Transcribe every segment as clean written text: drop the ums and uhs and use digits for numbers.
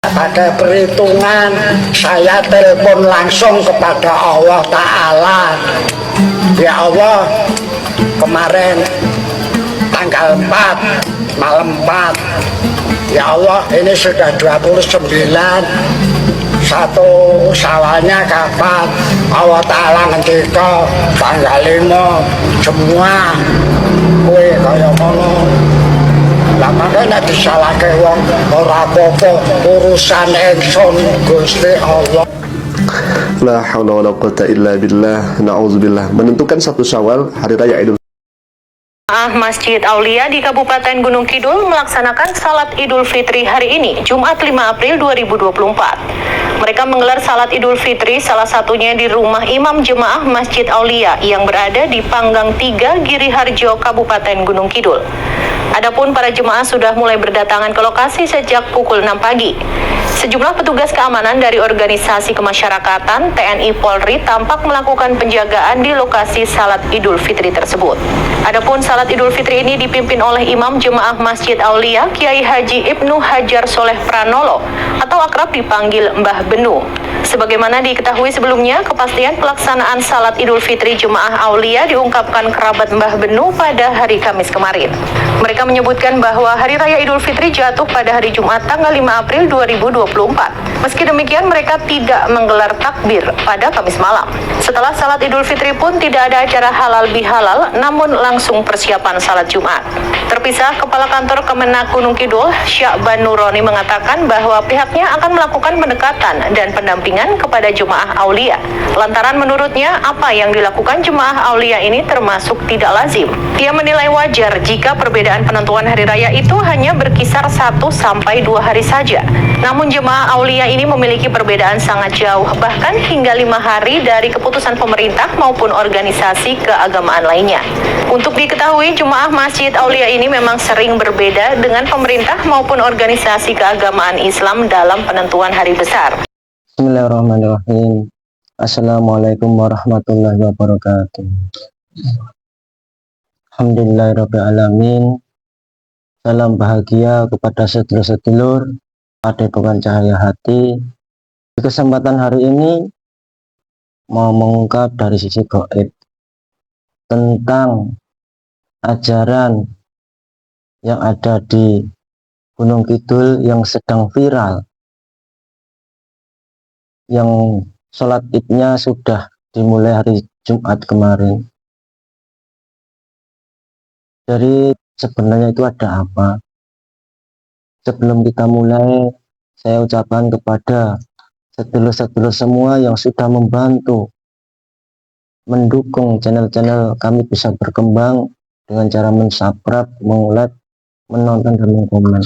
Pakai perhitungan saya telepon langsung kepada Allah Ta'ala. Ya Allah, kemarin tanggal 4 malam 4, ya Allah, ini sudah 29. Satu sawalnya kapan? Allah Ta'ala ngendika tanggal 5 semua kue kaya ngono. Lah makanya disalahke wong ora apa-apa, urusan ingsun Gusti Allah. La haula wala quwata illa billah. Na'udzubillah. Menentukan 1 Syawal, hari raya Idul Masjid Aulia di Kabupaten Gunung Kidul melaksanakan salat Idul Fitri hari ini, Jumat 5 April 2024. Mereka menggelar salat Idul Fitri salah satunya di rumah Imam Jemaah Masjid Aulia yang berada di Panggang 3, Giri Harjo, Kabupaten Gunung Kidul. Adapun para jemaah sudah mulai berdatangan ke lokasi sejak pukul 6 pagi. Sejumlah petugas keamanan dari organisasi kemasyarakatan TNI Polri tampak melakukan penjagaan di lokasi salat Idul Fitri tersebut. Adapun salat Idul Fitri ini dipimpin oleh Imam Jemaah Masjid Aulia Kiai Haji Ibnu Hajar Soleh Pranolo atau akrab dipanggil Mbah Benu. Sebagaimana diketahui sebelumnya, kepastian pelaksanaan salat Idul Fitri Jemaah Aulia diungkapkan kerabat Mbah Benu pada hari Kamis kemarin. Mereka menyebutkan bahwa Hari Raya Idul Fitri jatuh pada hari Jumat tanggal 5 April 2024. Meski demikian, mereka tidak menggelar takbir pada Kamis malam. Setelah salat Idul Fitri pun tidak ada acara halal bihalal, namun langsung persiapan salat Jumat. Terpisah, Kepala Kantor Kemenak Gunung Kidul, Syakban Nuroni mengatakan bahwa pihaknya akan melakukan pendekatan dan pendampingan kepada jemaah Aulia. Lantaran menurutnya, apa yang dilakukan jemaah Aulia ini termasuk tidak lazim. Ia menilai wajar jika perbedaan penentuan hari raya itu hanya berkisar 1-2 hari saja. Namun jemaah Aulia ini memiliki perbedaan sangat jauh, bahkan hingga 5 hari dari keputusan pemerintah maupun organisasi keagamaan lainnya. Untuk diketahui, jemaah Masjid Aulia ini memang sering berbeda dengan pemerintah maupun organisasi keagamaan Islam dalam penentuan hari besar. Bismillahirrahmanirrahim. Assalamualaikum warahmatullahi wabarakatuh. Alhamdulillahirrahmanirrahim. Salam bahagia kepada sedulur-sedulur Padepokan Cahaya Hati. Di kesempatan hari ini mau mengungkap dari sisi gaib tentang ajaran yang ada di Gunung Kidul yang sedang viral, yang sholat idnya sudah dimulai hari Jumat kemarin. Jadi sebenarnya itu ada apa? Sebelum kita mulai, saya ucapkan kepada sedulur-sedulur semua yang sudah membantu mendukung channel-channel kami bisa berkembang dengan cara mensubscribe, meng-like, menonton, dan mengkomen.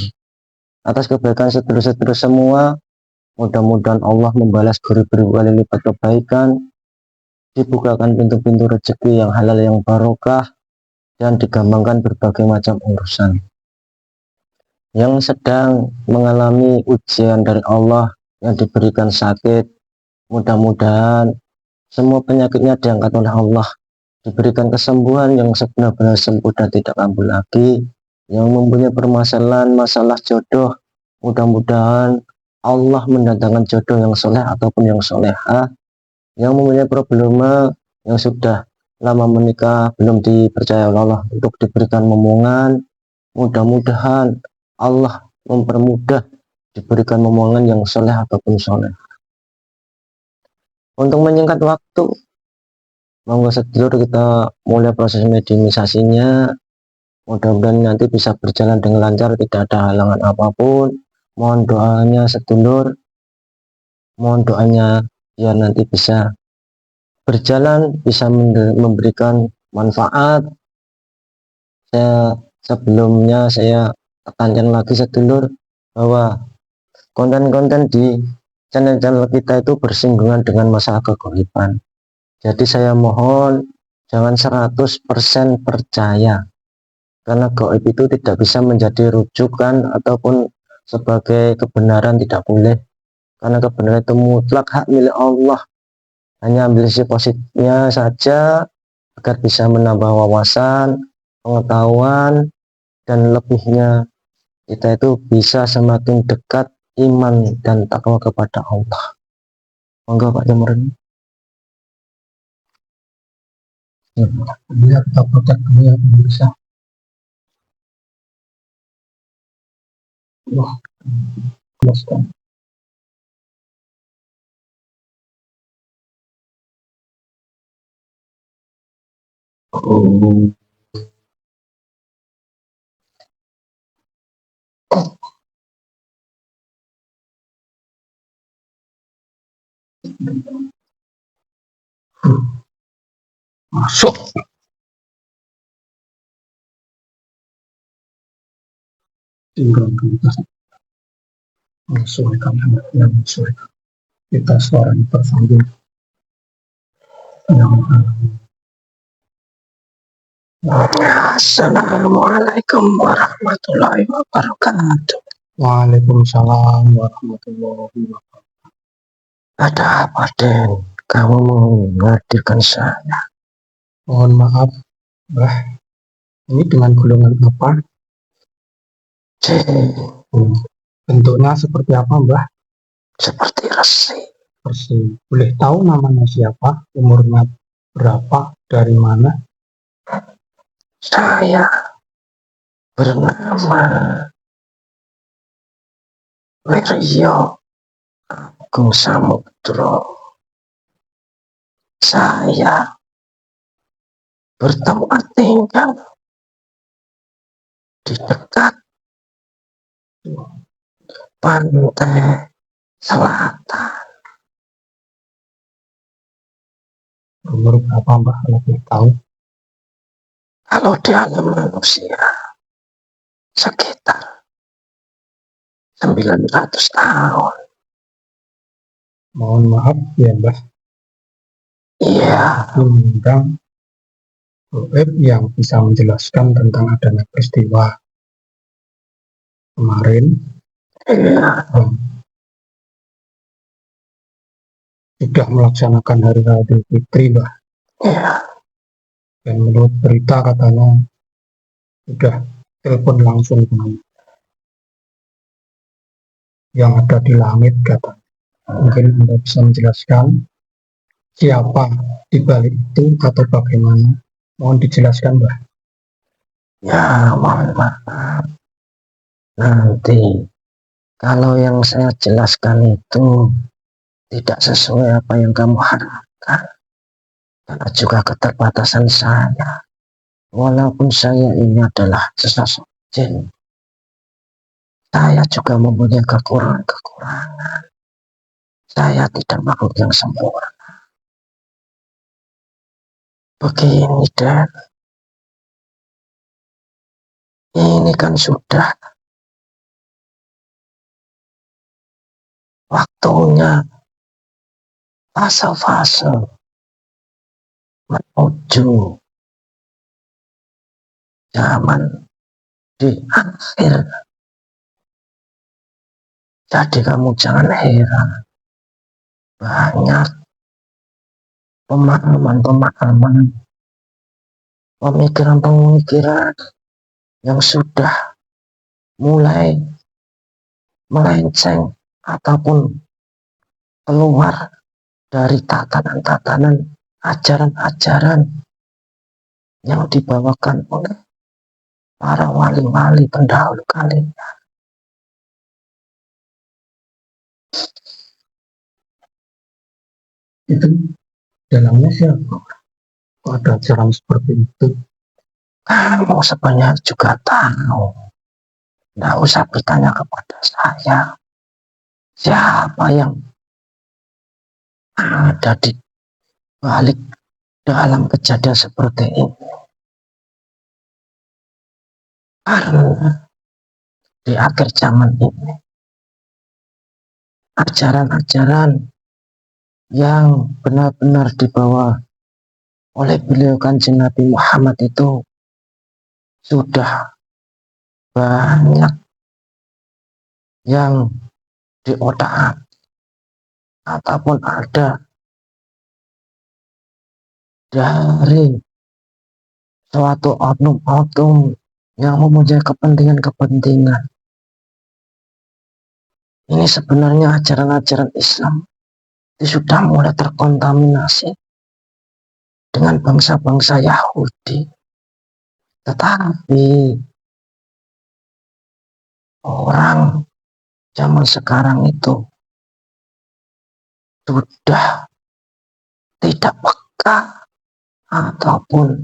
Atas kebaikan sedulur-sedulur semua, mudah-mudahan Allah membalas beribu-ribu kali lipat kebaikan, dibukakan pintu-pintu rezeki yang halal yang barokah, dan digampangkan berbagai macam urusan. Yang sedang mengalami ujian dari Allah, yang diberikan sakit, mudah-mudahan semua penyakitnya diangkat oleh Allah, diberikan kesembuhan yang sebenar-benar sembuh dan tidak kambuh lagi. Yang mempunyai permasalahan masalah jodoh, mudah-mudahan Allah mendatangkan jodoh yang soleh ataupun yang solehah. Yang mempunyai problema yang sudah lama menikah belum dipercaya oleh Allah untuk diberikan momongan, mudah-mudahan Allah mempermudah diberikan momongan yang soleh ataupun soleh. Untuk menyingkat waktu, monggo sedulur kita mulai proses mediumisasinya. Mudah-mudahan nanti bisa berjalan dengan lancar, tidak ada halangan apapun. Mohon doanya sedulur, mohon doanya biar nanti bisa berjalan, bisa memberikan manfaat. Sebelumnya saya tekankan lagi sedulur bahwa konten-konten di channel-channel kita itu bersinggungan dengan masalah kegoliban. Jadi saya mohon jangan 100% percaya, karena gaib itu tidak bisa menjadi rujukan ataupun sebagai kebenaran, tidak boleh, karena kebenaran itu mutlak hak milik Allah. Hanya ambil sisi positifnya saja agar bisa menambah wawasan, pengetahuan, dan lebihnya kita itu bisa semakin dekat iman dan takwa kepada Allah. Monggo Pak Jamurni. Lihat apotek ya pemirsa. Wah, jelaskan. Oh. Masuk. Tinggal kita menyesuaikan yang menyesuaikan. Kita suara tersambung. Assalamualaikum warahmatullahi wabarakatuh. Waalaikumsalam warahmatullahi wabarakatuh. Ada apa, Den? Kamu menghadirkan saya? Mohon maaf, Mbah. Ini dengan golongan apa? Bentuknya seperti apa, Mbah? Seperti resi. Persis. Boleh tahu namanya siapa? Umurnya berapa? Dari mana? Saya bernama Wiryo Agung Samudro. Saya bertempat tinggal di dekat pantai selatan. Umur berapa, Mbah? Lebih tahu. Kalau di alam manusia sekitar 900 tahun. Mohon maaf ya, Mbah. Iya, Mengundang goib yang bisa menjelaskan tentang adanya peristiwa kemarin iya. sudah melaksanakan hari raya Idul Fitri, Mbah. Iya. Dan menurut berita katanya sudah telepon langsung dengan yang ada di langit katanya. Mungkin Anda bisa menjelaskan siapa di balik itu atau bagaimana? Mohon dijelaskan, Mbah. Ya, mohon maaf. Nanti kalau yang saya jelaskan itu tidak sesuai apa yang kamu harapkan, karena juga keterbatasan saya. Walaupun saya ini adalah sesosok jin, saya juga mempunyai kekurangan-kekurangan. Saya tidak makhluk yang sempurna. Begini, Dan. Ini kan sudah waktunya fase-fase menuju zaman di akhir. Jadi kamu jangan heran, banyak pemahaman-pemahaman, pemikiran-pemikiran yang sudah mulai melenceng ataupun keluar dari tatanan-tatanan ajaran-ajaran yang dibawakan oleh para wali-wali pendahulu kalian. Itu dalamnya siapa? Kok ada ajaran seperti itu? Kamu sebenarnya juga tahu. Tidak usah bertanya kepada saya. Siapa yang ada di balik dalam kejadian seperti ini? Karena di akhir zaman ini, ajaran-ajaran yang benar-benar dibawa oleh beliau Kanjeng Nabi Muhammad itu sudah banyak yang diotak ataupun ada dari suatu oknum-oknum yang mempunyai kepentingan-kepentingan Ini sebenarnya ajaran-ajaran Islam itu sudah mulai terkontaminasi dengan bangsa-bangsa Yahudi. Tetapi orang zaman sekarang itu sudah tidak peka ataupun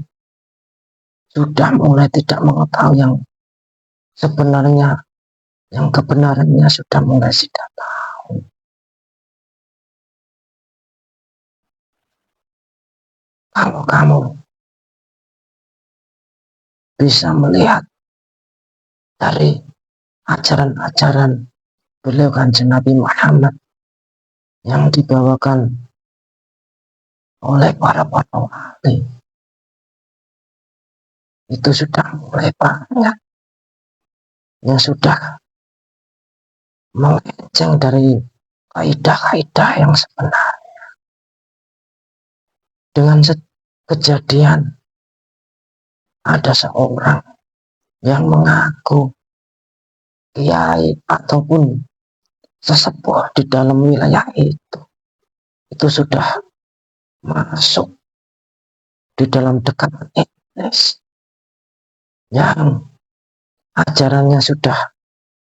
sudah mulai tidak mengetahui yang sebenarnya, yang kebenarannya sudah mulai tidak tahu. Kalau kamu bisa melihat dari ajaran-ajaran beliau Kanjeng Nabi Muhammad yang dibawakan oleh para wali, itu sudah mulai banyak yang sudah melenceng dari kaidah-kaidah yang sebenarnya. Dengan kejadian ada seorang yang mengaku kiai ataupun sesepuh di dalam wilayah itu sudah masuk di dalam dekatan iblis yang ajarannya sudah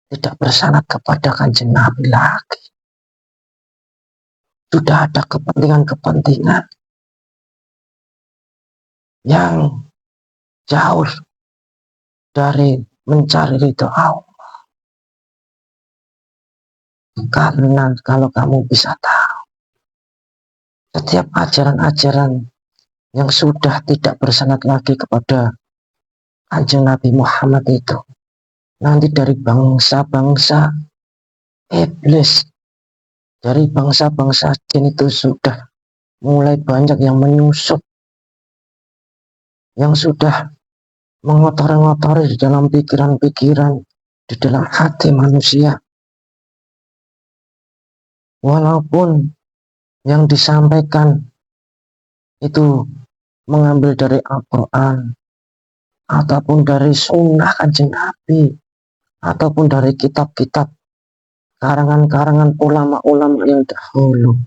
tidak bersanad kepada Kanjeng Nabi lagi. Sudah ada kepentingan-kepentingan yang jauh dari mencari ridho Allah. Karena kalau kamu bisa tahu, setiap ajaran-ajaran yang sudah tidak bersanad lagi kepada Kanjeng Nabi Muhammad itu, nanti dari bangsa-bangsa iblis, dari bangsa-bangsa jin itu sudah mulai banyak yang menyusup, yang sudah mengotori-ngotori di dalam pikiran-pikiran, di dalam hati manusia. Walaupun yang disampaikan itu mengambil dari Al-Quran ataupun dari sunnah Kanjeng Nabi ataupun dari kitab-kitab karangan-karangan ulama-ulama yang dahulu,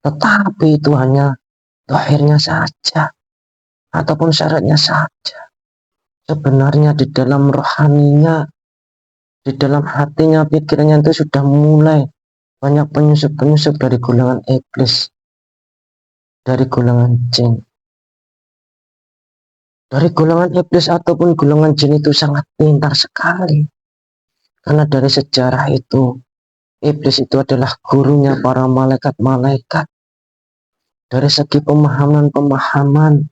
tetapi itu hanya zahirnya saja ataupun syaratnya saja. Sebenarnya di dalam rohaninya, di dalam hatinya, pikirannya itu sudah mulai banyak penyusup-penyusup dari golongan iblis, dari golongan jin. Dari golongan iblis ataupun golongan jin itu sangat pintar sekali. Karena dari sejarah itu, iblis itu adalah gurunya para malaikat-malaikat. Dari segi pemahaman-pemahaman,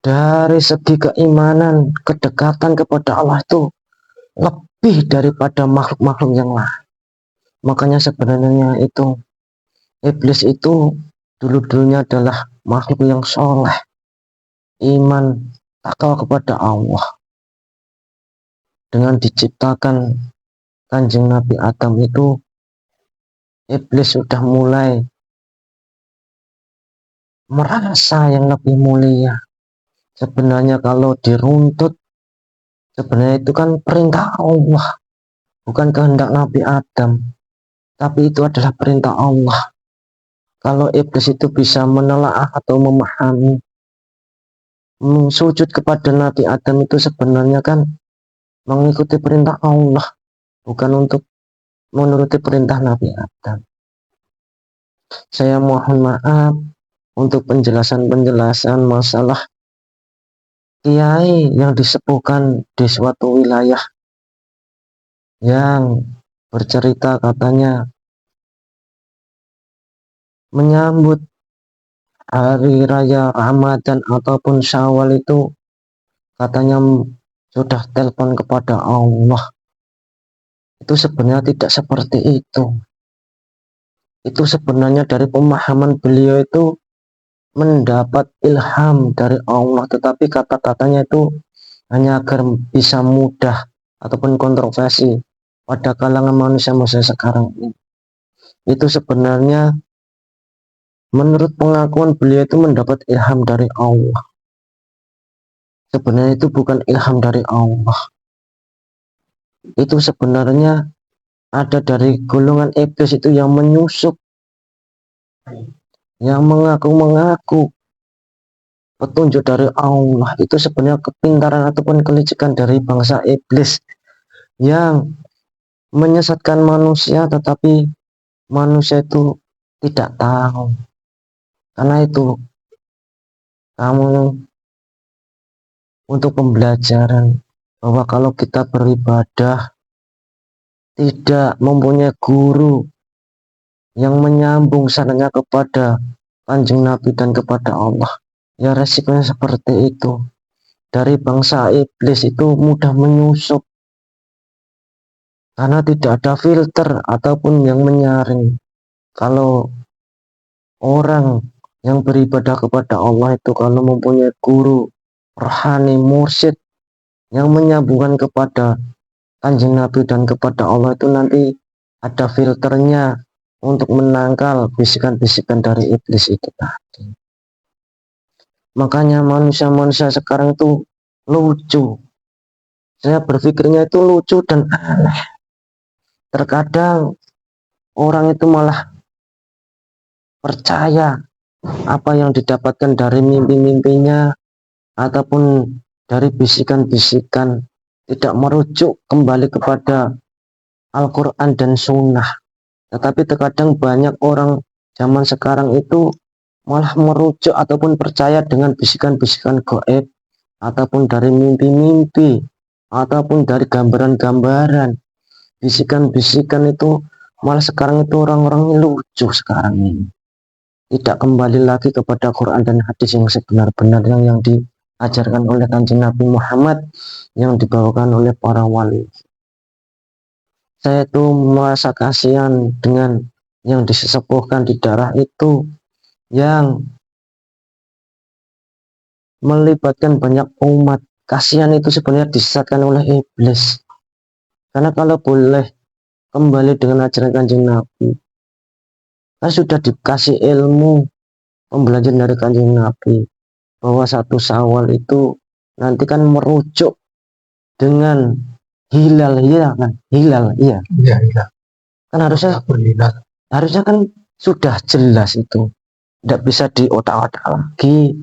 dari segi keimanan, kedekatan kepada Allah itu lebih daripada makhluk-makhluk yang lain. Makanya sebenarnya itu iblis itu dulu-dulunya adalah makhluk yang soleh, iman, takwa kepada Allah. Dengan diciptakan Kanjeng Nabi Adam itu, iblis sudah mulai merasa yang lebih mulia. Sebenarnya kalau diruntut, sebenarnya itu kan perintah Allah, bukan kehendak Nabi Adam, tapi itu adalah perintah Allah. Kalau iblis itu bisa menelaah atau memahami, sujud kepada Nabi Adam itu sebenarnya kan mengikuti perintah Allah, bukan untuk menuruti perintah Nabi Adam. Saya mohon maaf untuk penjelasan-penjelasan masalah kiai yang disepuhkan di suatu wilayah yang bercerita katanya menyambut hari raya Ramadan ataupun Syawal itu katanya sudah telepon kepada Allah. Itu sebenarnya tidak seperti itu. Itu sebenarnya dari pemahaman beliau itu mendapat ilham dari Allah, tetapi kata-katanya itu hanya agar bisa mudah ataupun kontroversi pada kalangan manusia masa sekarang ini. Itu sebenarnya menurut pengakuan beliau itu mendapat ilham dari Allah. Sebenarnya itu bukan ilham dari Allah. Itu sebenarnya ada dari golongan iblis itu yang menyusup, yang mengaku-mengaku petunjuk dari Allah. Itu sebenarnya kepintaran ataupun kelicikan dari bangsa iblis yang menyesatkan manusia, tetapi manusia itu tidak tahu. Karena itu kamu untuk pembelajaran bahwa kalau kita beribadah tidak mempunyai guru yang menyambung sanadnya kepada Kanjeng Nabi dan kepada Allah, ya resikonya seperti itu. Dari bangsa iblis itu mudah menyusup karena tidak ada filter ataupun yang menyaring. Kalau orang yang beribadah kepada Allah itu kalau mempunyai guru rohani, mursyid yang menyambungkan kepada Kanjeng Nabi dan kepada Allah, itu nanti ada filternya untuk menangkal bisikan-bisikan dari iblis itu tadi. Makanya manusia-manusia sekarang itu lucu. Saya berpikirnya itu lucu dan aneh. Terkadang orang itu malah percaya apa yang didapatkan dari mimpi-mimpinya ataupun dari bisikan-bisikan, tidak merujuk kembali kepada Al-Quran dan Sunnah. Tetapi terkadang banyak orang zaman sekarang itu malah merujuk ataupun percaya dengan bisikan-bisikan gaib ataupun dari mimpi-mimpi ataupun dari gambaran-gambaran. Bisikan-bisikan itu malah sekarang itu orang-orangnya lucu sekarang ini. Tidak kembali lagi kepada Quran dan hadis yang sebenar-benarnya yang diajarkan oleh Kanjeng Nabi Muhammad, yang dibawakan oleh para wali. Saya itu merasa kasihan dengan yang disepuhkan di daerah itu, yang melibatkan banyak umat. Kasihan itu sebenarnya disesatkan oleh iblis. Karena kalau boleh kembali dengan ajaran Kanjeng Nabi, kan sudah dikasih ilmu pembelajaran dari Kanjeng Nabi bahwa 1 Syawal itu nanti kan merujuk dengan hilal, iya kan? Hilal, iya. Iya, iya. Kan harusnya kan sudah jelas itu. Tidak bisa diotak-otak lagi.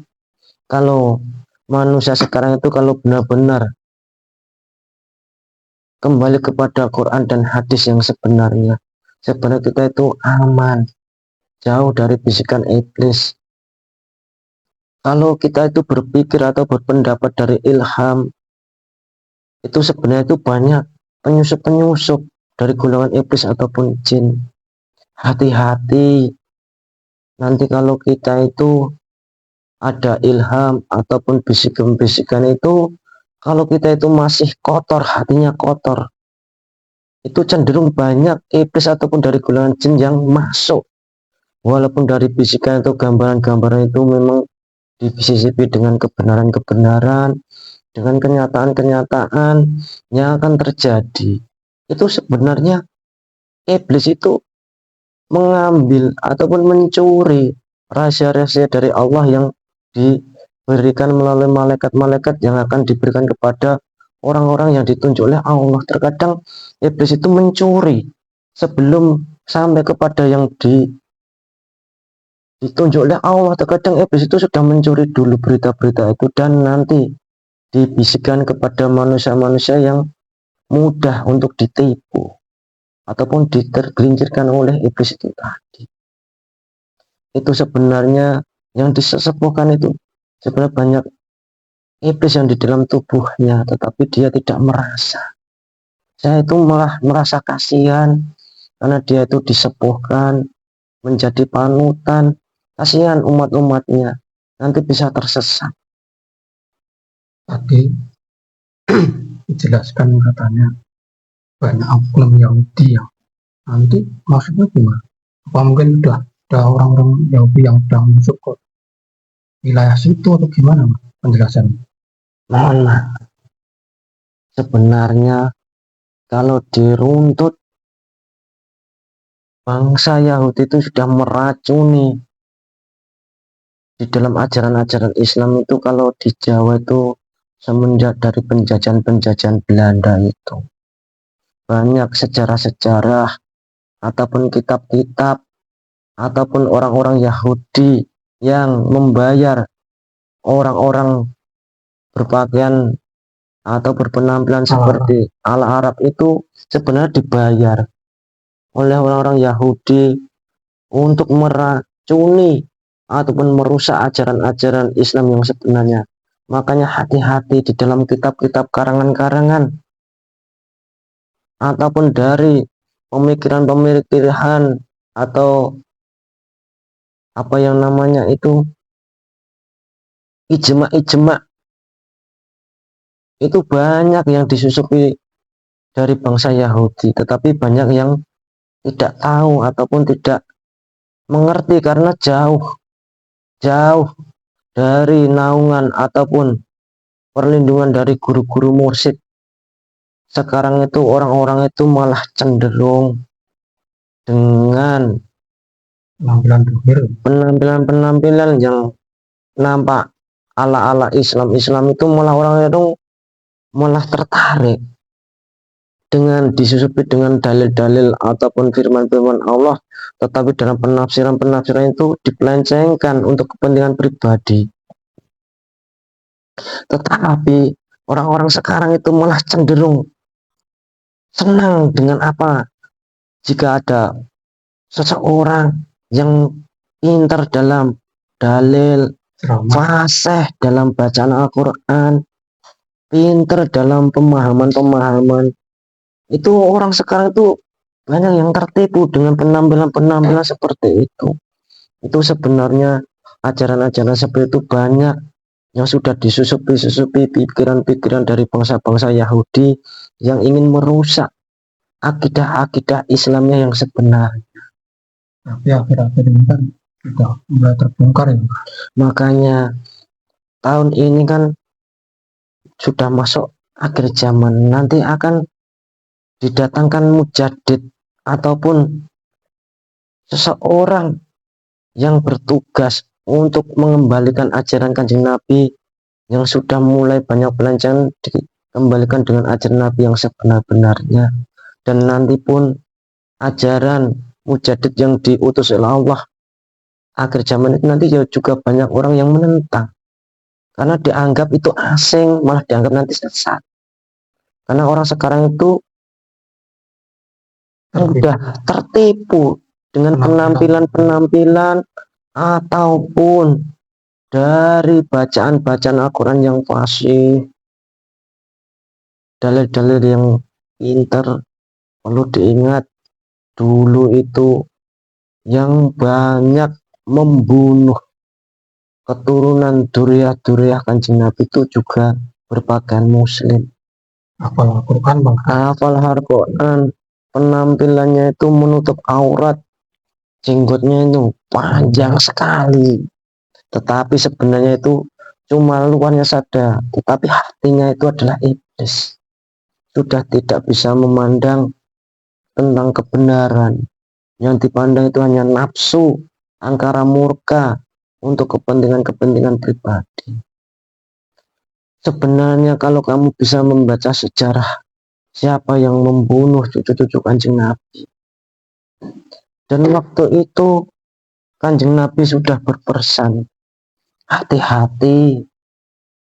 Kalau manusia sekarang itu kalau benar-benar kembali kepada Quran dan hadis yang sebenarnya, sebenarnya kita itu aman, jauh dari bisikan iblis. Kalau kita itu berpikir atau berpendapat dari ilham, itu sebenarnya itu banyak penyusup-penyusup dari golongan iblis ataupun jin. Hati-hati, nanti kalau kita itu ada ilham ataupun bisikan-bisikan itu, kalau kita itu masih kotor, hatinya kotor, itu cenderung banyak iblis ataupun dari golongan jin yang masuk. Walaupun dari bisikan atau gambaran-gambaran itu memang disisipi dengan kebenaran-kebenaran, dengan kenyataan-kenyataan yang akan terjadi. Itu sebenarnya iblis itu mengambil ataupun mencuri rahasia-rahasia dari Allah yang diberikan melalui malaikat-malaikat yang akan diberikan kepada orang-orang yang ditunjuk oleh Allah. Terkadang iblis itu mencuri sebelum sampai kepada yang ditunjuk oleh Allah. Terkadang iblis itu sudah mencuri dulu berita-berita itu dan nanti dibisikkan kepada manusia-manusia yang mudah untuk ditipu ataupun ditergelincirkan oleh iblis itu tadi. Itu sebenarnya yang disepuhkan itu sebenarnya banyak iblis yang di dalam tubuhnya, tetapi dia tidak merasa. Saya itu malah merasa kasihan karena dia itu disepuhkan menjadi panutan. Kasihan umat-umatnya nanti bisa tersesat. Tadi dijelaskan katanya banyak oknum Yahudi yang nanti maksudnya gimana? Apa mungkin udah ada orang-orang Yahudi yang sudah masuk ke wilayah situ atau gimana Mas, penjelasannya? Mohon maaf, sebenarnya kalau diruntut bangsa Yahudi itu sudah meracuni di dalam ajaran-ajaran Islam itu. Kalau di Jawa itu semenjak dari penjajahan Belanda itu banyak sejarah-sejarah ataupun kitab-kitab ataupun orang-orang Yahudi yang membayar orang-orang berpakaian atau berpenampilan seperti ala Arab itu sebenarnya dibayar oleh orang-orang Yahudi untuk meracuni ataupun merusak ajaran-ajaran Islam yang sebenarnya. Makanya hati-hati di dalam kitab-kitab karangan-karangan ataupun dari pemikiran-pemikiran atau apa yang namanya itu ijma-ijma, itu banyak yang disusupi dari bangsa Yahudi, tetapi banyak yang tidak tahu ataupun tidak mengerti karena jauh dari naungan ataupun perlindungan dari guru-guru mursyid. Sekarang itu orang-orang itu malah cenderung dengan penampilan yang nampak ala-ala Islam itu malah orang itu malah tertarik dengan disusupi dengan dalil-dalil ataupun firman-firman Allah, tetapi dalam penafsiran itu dipelencengkan untuk kepentingan pribadi. Tetapi orang-orang sekarang itu malah cenderung senang dengan apa jika ada seseorang yang pintar dalam dalil, fasih dalam bacaan Al-Quran, pintar dalam pemahaman. Itu orang sekarang itu banyak yang tertipu dengan penampilan seperti itu. Itu sebenarnya ajaran-ajaran seperti itu banyak yang sudah disusupi pikiran-pikiran dari bangsa-bangsa Yahudi yang ingin merusak akidah-akidah Islamnya yang sebenarnya. Tapi akhir-akhir ini kan sudah mulai terbongkar ya. Makanya tahun ini kan sudah masuk akhir zaman, nanti akan didatangkan mujadid ataupun seseorang yang bertugas untuk mengembalikan ajaran Kanjeng Nabi yang sudah mulai banyak pelancangan, dikembalikan dengan ajaran Nabi yang sebenar-benarnya. Dan nanti pun ajaran mujadid yang diutus oleh Allah akhir zaman itu nanti juga banyak orang yang menentang karena dianggap itu asing, malah dianggap nanti sesat. Karena orang sekarang itu sudah tertipu dengan penampilan ataupun dari bacaan Al-Quran yang fasih, dalil-dalil yang pintar. Perlu diingat dulu itu yang banyak membunuh keturunan duriyah Kanjeng Nabi itu juga berpakaian muslim, Hafal Al-Quran bang. hafal Al-Quran, penampilannya itu menutup aurat, jenggotnya itu panjang sekali, tetapi sebenarnya itu cuma luarnya saja, tetapi hatinya itu adalah iblis, sudah tidak bisa memandang tentang kebenaran. Yang dipandang itu hanya nafsu, angkara murka untuk kepentingan pribadi. Sebenarnya kalau kamu bisa membaca sejarah siapa yang membunuh cucu-cucu Kanjeng Nabi, dan waktu itu Kanjeng Nabi sudah berpesan, hati-hati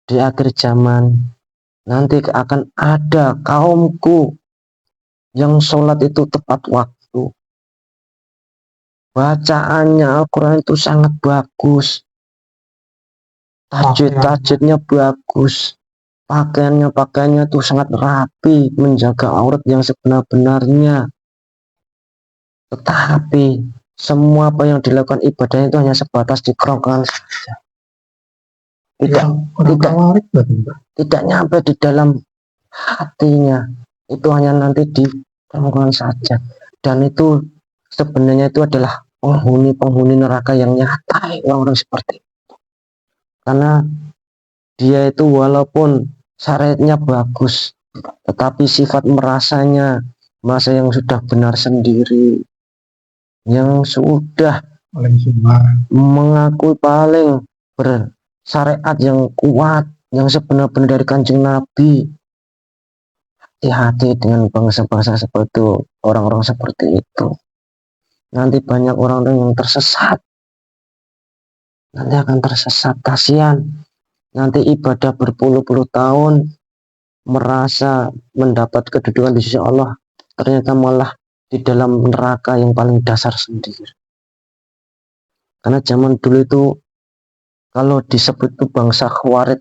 di akhir zaman nanti akan ada kaumku yang sholat itu tepat waktu, bacaannya Al-Quran itu sangat bagus, tajwidnya bagus, pakaiannya itu sangat rapi, menjaga aurat yang sebenar-benarnya. Tetapi semua apa yang dilakukan ibadahnya itu hanya sebatas di kerongkongan saja, tidak nyampe di dalam hatinya, itu hanya nanti di kerongkongan saja. Dan itu sebenarnya itu adalah penghuni neraka yang nyata, orang-orang seperti itu. Karena dia itu walaupun syariatnya bagus, tetapi sifat merasa yang sudah benar sendiri, yang sudah mengakui paling bersyariat yang kuat, yang sebenar-benar dari Kanjeng Nabi, hati-hati dengan bangsa-bangsa seperti itu, orang-orang seperti itu. Nanti banyak orang yang tersesat, nanti akan tersesat, kasihan. Nanti ibadah berpuluh-puluh tahun, merasa mendapat kedudukan di sisi Allah, ternyata malah di dalam neraka yang paling dasar sendiri. Karena zaman dulu itu kalau disebut itu bangsa Khawarij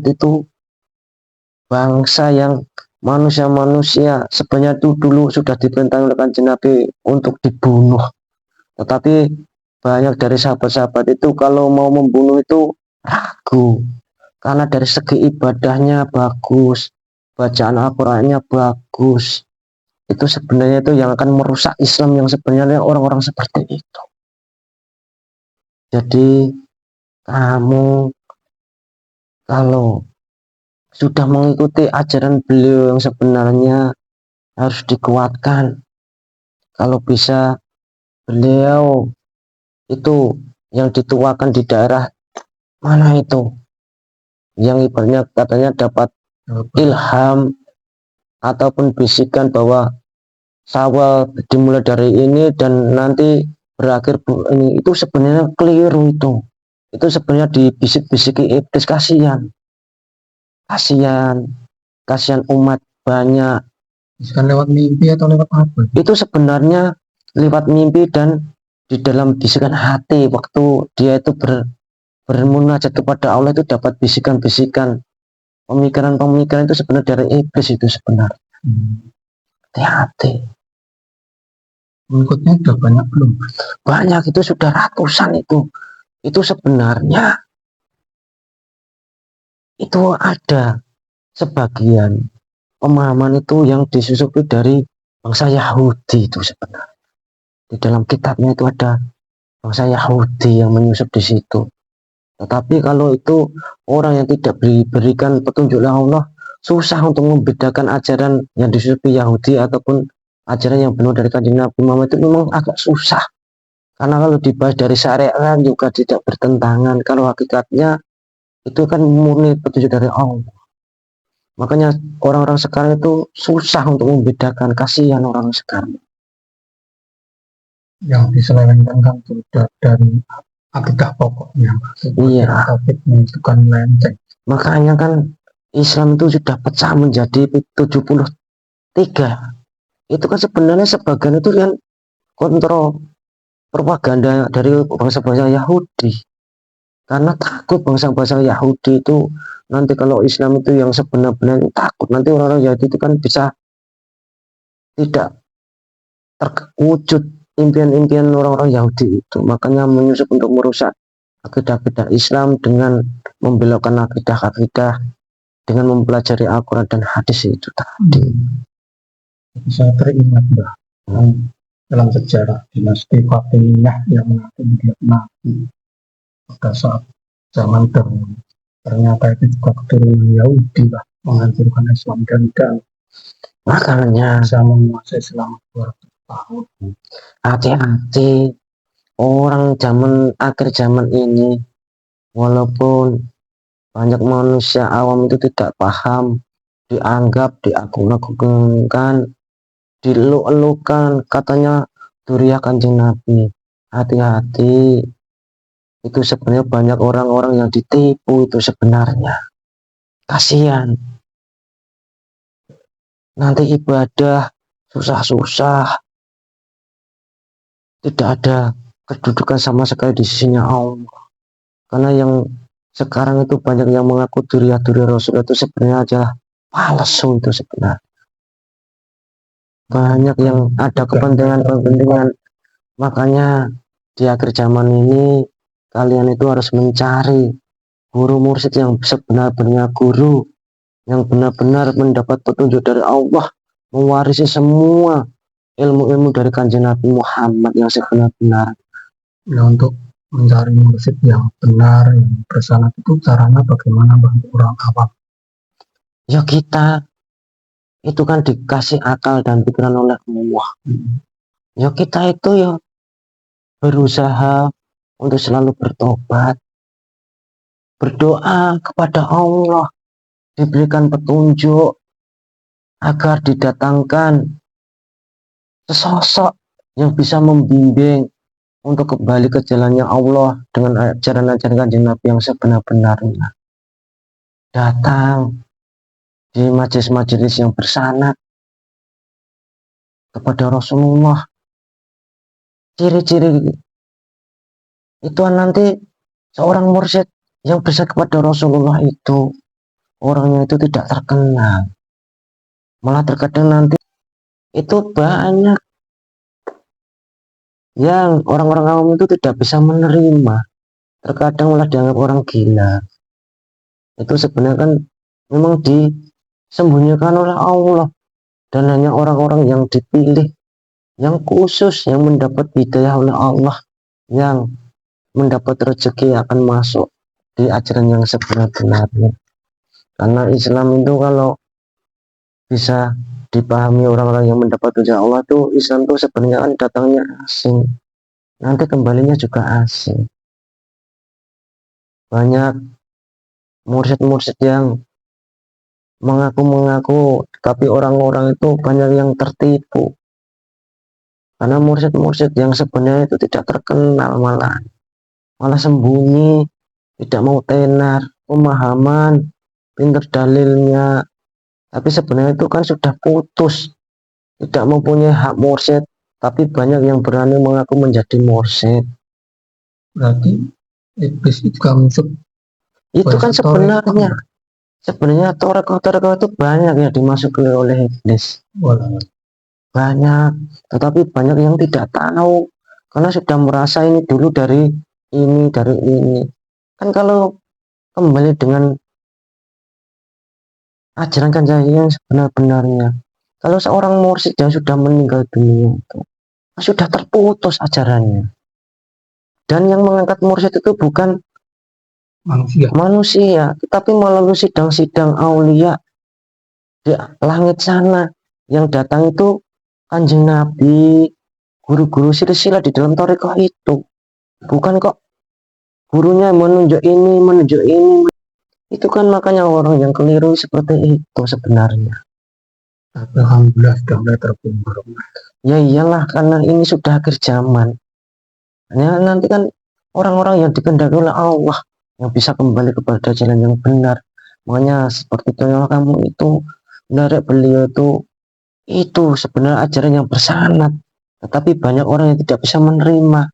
itu bangsa yang manusia-manusia sebenarnya itu dulu sudah diperintah oleh Kanjeng Nabi untuk dibunuh. Tetapi banyak dari sahabat-sahabat itu kalau mau membunuh itu ragu. Karena dari segi ibadahnya bagus, bacaan Al-Qur'annya bagus. Itu sebenarnya itu yang akan merusak Islam yang sebenarnya orang-orang seperti itu. Jadi kamu kalau sudah mengikuti ajaran beliau yang sebenarnya harus dikuatkan. Kalau bisa beliau itu yang dituakan di daerah mana itu, yang ibaratnya katanya dapat ilham ataupun bisikan bahwa Syawal dimulai dari ini dan nanti berakhir ini, itu sebenarnya keliru. Itu sebenarnya dibisik-bisiki iblis. Kasihan umat banyak. Bisa lewat mimpi atau lewat apa? Itu sebenarnya lewat mimpi dan di dalam bisikan hati waktu dia itu bermunajat kepada Allah, itu dapat bisikan-bisikan, pemikiran-pemikiran itu sebenarnya dari iblis itu sebenarnya. Hati-hati. Pengikutnya sudah banyak belum? Banyak, itu sudah ratusan itu. Itu sebenarnya itu ada sebagian pemahaman itu yang disusupi dari bangsa Yahudi itu sebenarnya. Di dalam kitabnya itu ada bangsa Yahudi yang menyusup di situ. Tetapi kalau itu orang yang tidak diberikan petunjuk oleh Allah, susah untuk membedakan ajaran yang disusupi Yahudi ataupun ajaran yang benar dari Kanjeng Nabi Muhammad. Itu memang agak susah. Karena kalau dibahas dari syariat juga tidak bertentangan. Kalau hakikatnya itu kan murni petunjuk dari Allah. Makanya orang-orang sekarang itu susah untuk membedakan. Kasihan orang sekarang. Yang diselewengkan kan sudah dari akidah pokoknya. Iya. Topiknya itu kan melenceng. Makanya kan Islam itu sudah pecah menjadi 73. Itu kan sebenarnya sebagian itu kan kontrol propaganda dari bangsa-bangsa Yahudi. Karena takut bangsa-bangsa Yahudi itu nanti kalau Islam itu yang sebenar-benarnya, takut nanti orang-orang Yahudi itu kan bisa tidak terwujud impian-impian orang-orang Yahudi itu. Makanya menyusup untuk merusak akidah-akidah Islam dengan membelokkan akidah-akidah dengan mempelajari Al-Quran dan hadis itu tadi. Saya teringat dalam sejarah dinasti Fatimiyah yang mengakhiri Nabi pada saat zaman dahulu. Ternyata itu juga keturunan Yahudi menghancurkan Islam dan Makanya bisa menguasai selama 200 tahun. hati-hati orang akhir zaman ini, walaupun banyak manusia awam itu tidak paham, dianggap, diagung-agungkan, diluk-elukan, katanya duriah Kanjeng Nabi. Hati-hati, itu sebenarnya banyak orang-orang yang ditipu itu sebenarnya. Kasihan. Nanti ibadah susah-susah, tidak ada kedudukan sama sekali di sisinya Allah. Karena yang sekarang itu banyak yang mengaku duriah Rasul itu sebenarnya aja palsu itu sebenarnya. Banyak yang ada kepentingan. Makanya di akhir zaman ini kalian itu harus mencari guru mursyid yang sebenar-benarnya guru, yang benar-benar mendapat petunjuk dari Allah, mewarisi semua ilmu-ilmu dari Kanjeng Nabi Muhammad yang sebenar-benar. Ya, untuk mencari mursyid yang benar, yang bersanad itu caranya bagaimana untuk orang awam? Ya kita itu kan dikasih akal dan pikiran oleh Allah. Ya kita itu ya berusaha untuk selalu bertobat, berdoa kepada Allah diberikan petunjuk agar didatangkan sesosok yang bisa membimbing untuk kembali ke jalannya Allah dengan ajaran-ajaran Kanjeng Nabi yang sebenar-benarnya. Datang di majelis-majelis yang bersanad kepada Rasulullah. Ciri-ciri itu nanti seorang mursyid yang bisa kepada Rasulullah itu orangnya itu tidak terkenal, malah terkadang nanti itu banyak yang orang-orang awam itu tidak bisa menerima, terkadang malah dianggap orang gila. Itu sebenarnya kan memang disembunyikan oleh Allah, dan hanya orang-orang yang dipilih, yang khusus, yang mendapat hidayah oleh Allah, yang mendapat rezeki akan masuk di ajaran yang sebenar-benarnya. Karena Islam itu kalau bisa dipahami orang-orang yang mendapat hidayah Allah tuh, Islam tuh sebenarnya kan datangnya asing, nanti kembalinya juga asing. Banyak mursyid-mursyid yang mengaku-mengaku, tapi orang-orang itu banyak yang tertipu. Karena mursyid-mursyid yang sebenarnya itu tidak terkenal, malah sembunyi, tidak mau tenar, pemahaman, pinter dalilnya, tapi sebenarnya itu kan sudah putus, tidak mempunyai hak mursyid, tapi banyak yang berani mengaku menjadi mursyid. Berarti iblis itu juga musuh. Itu kan sebenarnya toreko-toreko itu banyak ya dimasuki oleh iblis. Banyak, tetapi banyak yang tidak tahu karena sudah merasa ini dulu dari ini. Kan kalau kembali dengan ajaran Kanjeng yang sebenar-benarnya, kalau seorang mursyid yang sudah meninggal dunia itu sudah terputus ajarannya, dan yang mengangkat mursyid itu bukan manusia, tetapi melalui sidang-sidang aulia di langit sana. Yang datang itu Kanjeng Nabi, guru-guru silsilah di dalam thariqah itu, bukan kok gurunya menunjuk ini. Itu kan makanya orang yang keliru seperti itu sebenarnya. Alhamdulillah sudah mulai terbongkar. Ya iyalah, karena ini sudah akhir zaman. Hanya nanti kan orang-orang yang dikehendaki oleh Allah yang bisa kembali kepada jalan yang benar. Makanya seperti contoh kamu itu, benar beliau itu sebenarnya ajaran yang bersanad, tetapi banyak orang yang tidak bisa menerima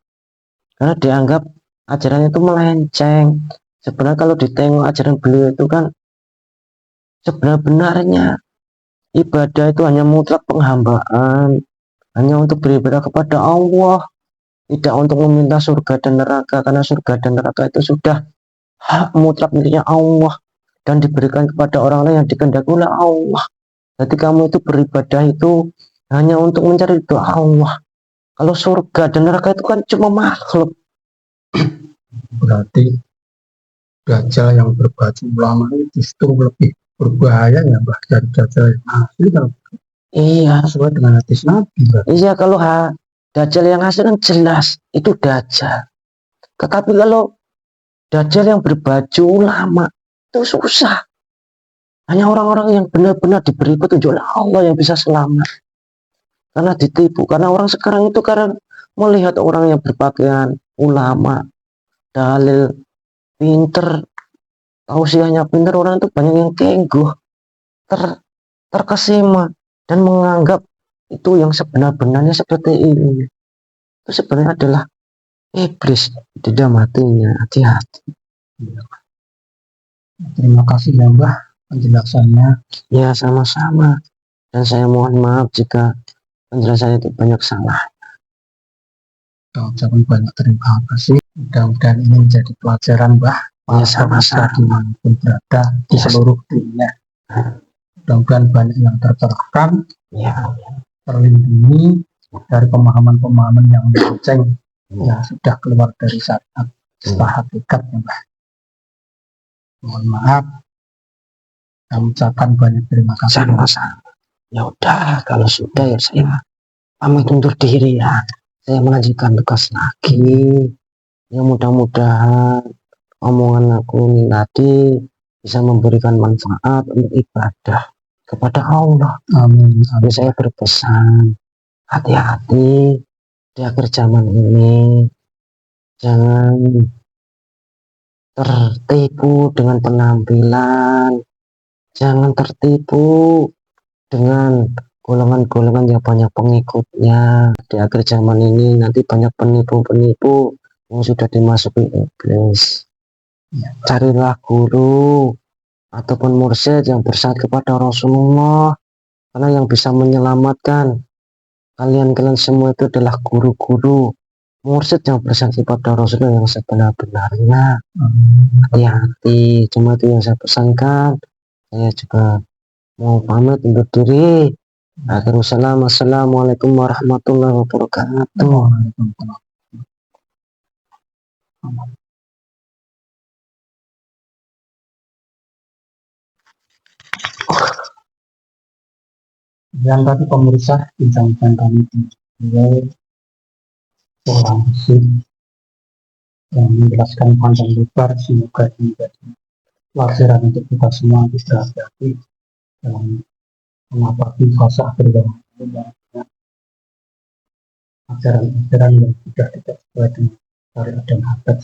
karena dianggap ajarannya itu melenceng. Sebenarnya kalau ditengok ajaran beliau itu kan sebenarnya ibadah itu hanya mutlak penghambaan, hanya untuk beribadah kepada Allah, tidak untuk meminta surga dan neraka, karena surga dan neraka itu sudah hak mutlak miliknya Allah dan diberikan kepada orang lain yang dikehendaki oleh Allah. Jadi kamu itu beribadah itu hanya untuk mencari doa Allah. Kalau surga dan neraka itu kan cuma makhluk. Berarti dajjal yang berbaju ulama itu justru lebih berbahaya ya Mbah dari dajjal yang asli kalau Iya, sesuai dengan hadis Nabi. iya, kalau dajjal yang asli kan jelas itu dajjal. Tetapi kalau dajjal yang berbaju ulama itu susah. Hanya orang-orang yang benar-benar diberi petunjuk oleh Allah yang bisa selamat. Karena ditipu. Karena orang sekarang itu karena melihat orang yang berpakaian ulama, dalil, pinter, tausiahnya pinter, orang itu banyak yang tengguh, terkesima, dan menganggap itu yang sebenar-benarnya seperti ini. Itu sebenarnya adalah iblis. Tidak matinya, hati-hati. Terima kasih ya Mbah penjelasannya. Ya, sama-sama. Dan saya mohon maaf jika penjelasan itu banyak salah. Kita ucapkan banyak terima kasih. Mudah-mudahan ini menjadi pelajaran Mbah. Ya, sama-sama. Dimanapun berada di seluruh dunia. Mudah-mudahan banyak yang tercerahkan, Ya, terlindungi dari pemahaman-pemahaman yang melenceng, yang sudah keluar dari syariat setelah hakikatnya Mbah. Mohon maaf. Kami ucapkan banyak terima kasih. sama-sama. Ya udah, kalau sudah ya saya pamit undur diri ya. Saya melanjutkan tugas lagi. Ya mudah-mudahan omongan aku ini tadi bisa memberikan manfaat untuk ibadah kepada Allah. Amin. Jadi saya berpesan, hati-hati di akhir zaman ini, jangan tertipu dengan penampilan, jangan tertipu dengan golongan-golongan yang banyak pengikutnya. Di akhir zaman ini nanti banyak penipu-penipu yang sudah dimasuki iblis. Carilah guru ataupun mursyid yang bersyahadat kepada Rasulullah, karena yang bisa menyelamatkan kalian semua itu adalah guru-guru mursyid yang bersyahadat kepada Rasulullah yang sebenar-benarnya. Hati-hati, cuma itu yang saya pesankan. Saya juga mau pamit undur diri. Assalamualaikum warahmatullahi wabarakatuh. Dan tadi pemirsa bincang-bincang kami beliau seorang muslim yang menjelaskan panjang lebar, semoga ini menjadi pelajaran untuk kita semua, bisa hati-hati dalam menghadapi fase akhir zaman ini, ajaran-ajaran yang sudah tidak sesuai dengan syariat dan adat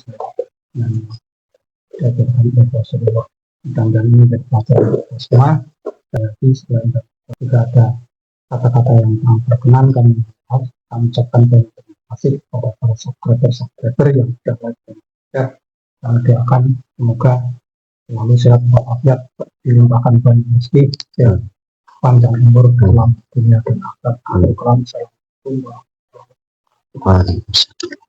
yang diajarkan oleh Rasulullah. Mudah-mudahan ini menjadi pelajaran untuk kita semua. Jadi setelah jika ada kata-kata yang kurang berkenan, kami ucapkan banyak terima kasih kepada para subscriber yang sudah like dan share. Kami doakan semoga selalu sehat walafiat, dilimpahkan banyak rezeki dan panjang umur dalam dunia dan akhirat. Assalamualaikum warahmatullahi wabarakatuh. Waalaikumsalam.